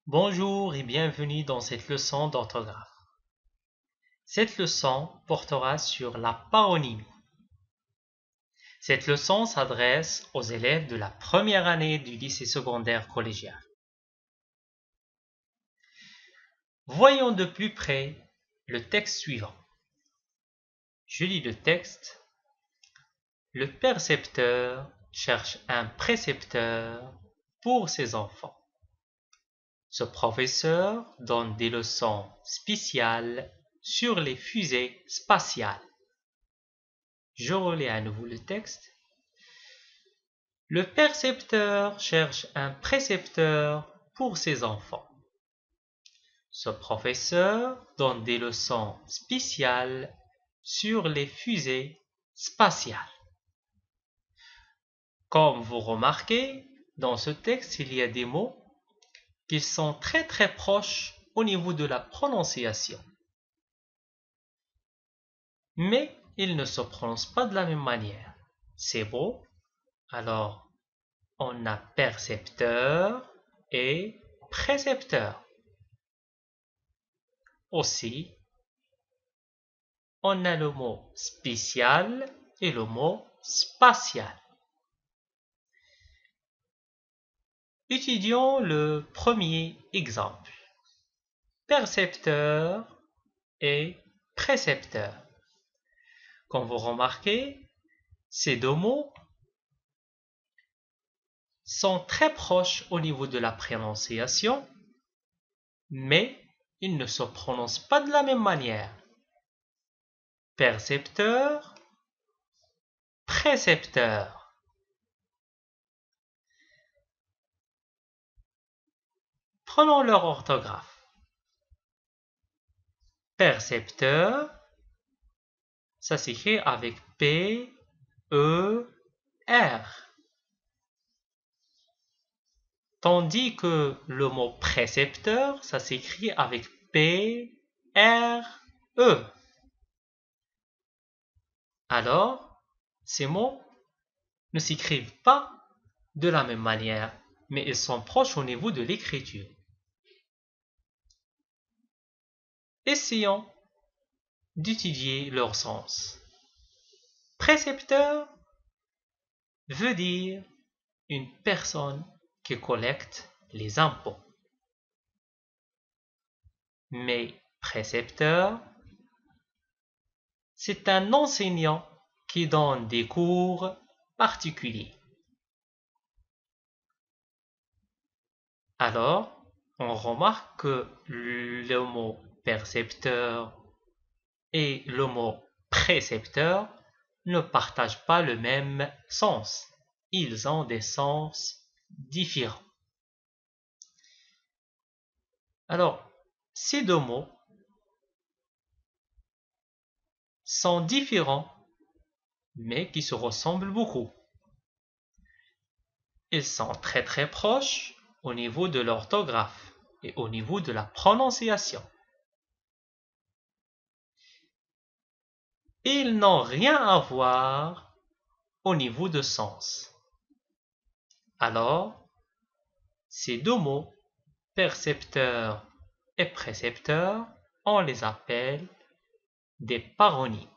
Bonjour et bienvenue dans cette leçon d'orthographe. Cette leçon portera sur la paronymie. Cette leçon s'adresse aux élèves de la première année du lycée secondaire collégial. Voyons de plus près le texte suivant. Je lis le texte. Le percepteur cherche un précepteur pour ses enfants. Ce professeur donne des leçons spéciales sur les fusées spatiales. Je relis à nouveau le texte. Le percepteur cherche un précepteur pour ses enfants. Ce professeur donne des leçons spéciales sur les fusées spatiales. Comme vous remarquez, dans ce texte, il y a des mots qui sont très proches au niveau de la prononciation. Mais ils ne se prononcent pas de la même manière. C'est beau. Alors, on a percepteur et précepteur. Aussi, on a le mot spécial et le mot spatial. Étudions le premier exemple. Percepteur et précepteur. Comme vous remarquez, ces deux mots sont très proches au niveau de la prononciation, mais ils ne se prononcent pas de la même manière. Percepteur, précepteur. Prenons leur orthographe. Percepteur, ça s'écrit avec P, E, R. Tandis que le mot précepteur, ça s'écrit avec P, R, E. Alors, ces mots ne s'écrivent pas de la même manière, mais ils sont proches au niveau de l'écriture. Essayons d'étudier leur sens. Précepteur veut dire une personne qui collecte les impôts. Mais précepteur, c'est un enseignant qui donne des cours particuliers. Alors, on remarque que le mot percepteur et le mot précepteur ne partagent pas le même sens. Ils ont des sens différents. Alors, ces deux mots sont différents, mais qui se ressemblent beaucoup. Ils sont très proches au niveau de l'orthographe et au niveau de la prononciation. Ils n'ont rien à voir au niveau de sens. Alors, ces deux mots, percepteur et précepteur, on les appelle des paronymes.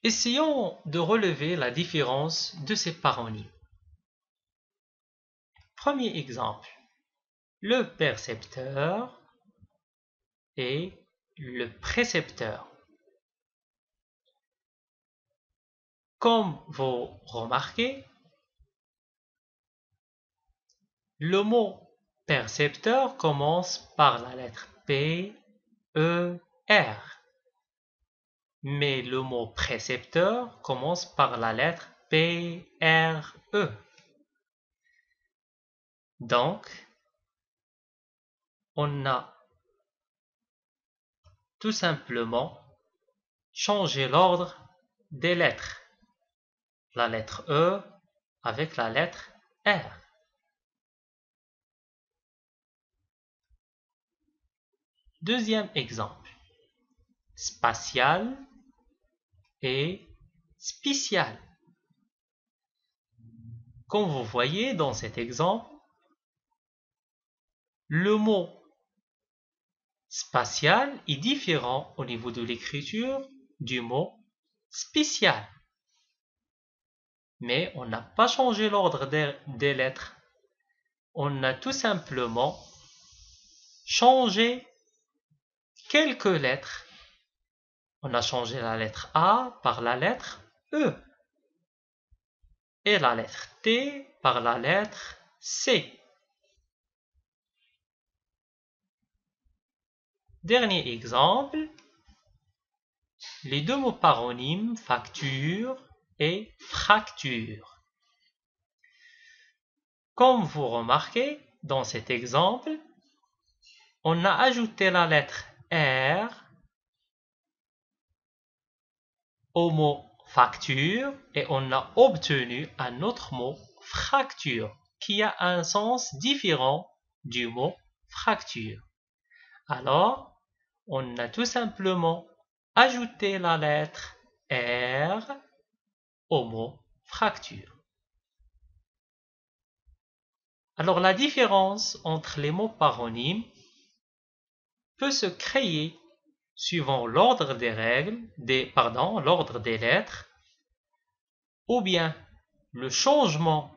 Essayons de relever la différence de ces paronymes. Premier exemple, le percepteur et le précepteur. Comme vous remarquez, le mot percepteur commence par la lettre P, E, R. Mais le mot précepteur commence par la lettre P, R, E. Donc, on a tout simplement changé l'ordre des lettres. La lettre E avec la lettre R. Deuxième exemple. Spatial et spécial. Comme vous voyez dans cet exemple, Le mot spatial est différent au niveau de l'écriture du mot spécial. Mais on n'a pas changé l'ordre des lettres. On a tout simplement changé quelques lettres. On a changé la lettre A par la lettre E et la lettre T par la lettre C. Dernier exemple, les deux mots paronymes facture et fracture. Comme vous remarquez, dans cet exemple, on a ajouté la lettre R au mot facture et on a obtenu un autre mot fracture qui a un sens différent du mot fracture. Alors, on a tout simplement ajouté la lettre R au mot fracture. Alors, la différence entre les mots paronymes peut se créer suivant l'ordre l'ordre des lettres, ou bien le changement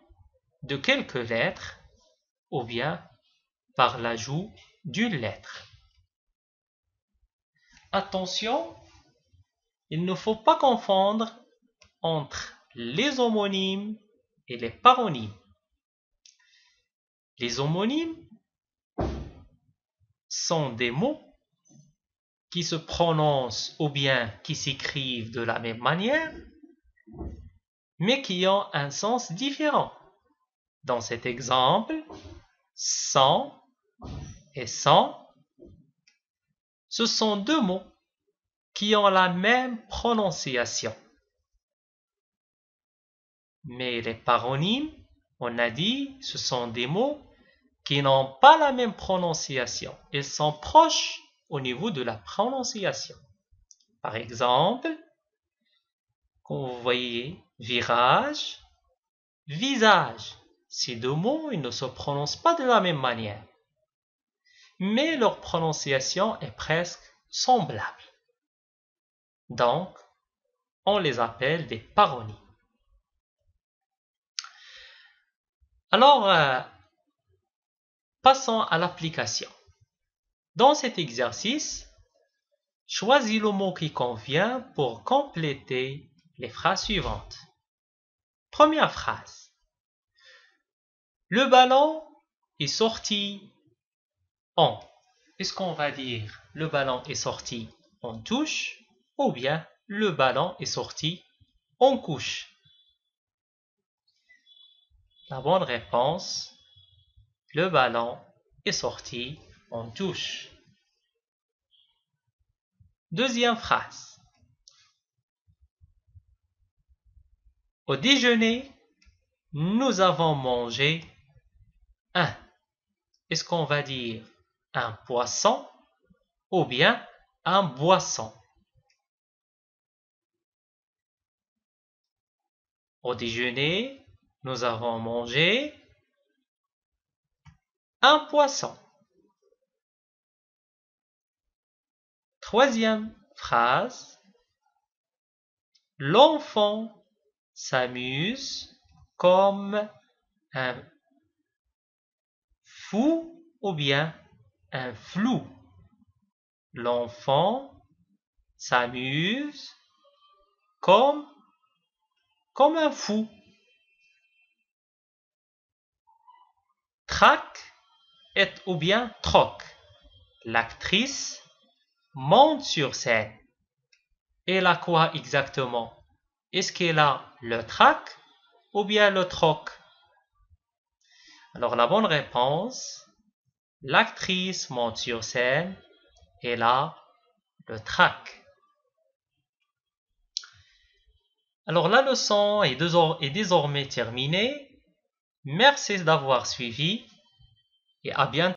de quelques lettres, ou bien par l'ajout d'une lettre. Attention, il ne faut pas confondre entre les homonymes et les paronymes. Les homonymes sont des mots qui se prononcent ou bien qui s'écrivent de la même manière, mais qui ont un sens différent. Dans cet exemple, sans et sans, ce sont deux mots qui ont la même prononciation. Mais les paronymes, on a dit, ce sont des mots qui n'ont pas la même prononciation. Ils sont proches au niveau de la prononciation. Par exemple, quand vous voyez virage, visage, ces deux mots, ils ne se prononcent pas de la même manière. Mais leur prononciation est presque semblable. Donc, on les appelle des paronymes. Alors, passons à l'application. Dans cet exercice, choisis le mot qui convient pour compléter les phrases suivantes. Première phrase. Le ballon est sorti en. Est-ce qu'on va dire le ballon est sorti en touche ou bien le ballon est sorti en couche? La bonne réponse, le ballon est sorti en touche. Deuxième phrase. Au déjeuner, nous avons mangé un. Est-ce qu'on va dire un poisson ou bien un boisson? Au déjeuner, nous avons mangé un poisson. Troisième phrase. L'enfant s'amuse comme un fou ou bien un flou. L'enfant s'amuse comme un fou. Traque ou bien troque. L'actrice monte sur scène. Elle a quoi exactement? Est-ce qu'elle a le trac ou bien le troc? Alors la bonne réponse, l'actrice monte sur scène, elle a le trac. Alors la leçon est désormais terminée. Merci d'avoir suivi et à bientôt.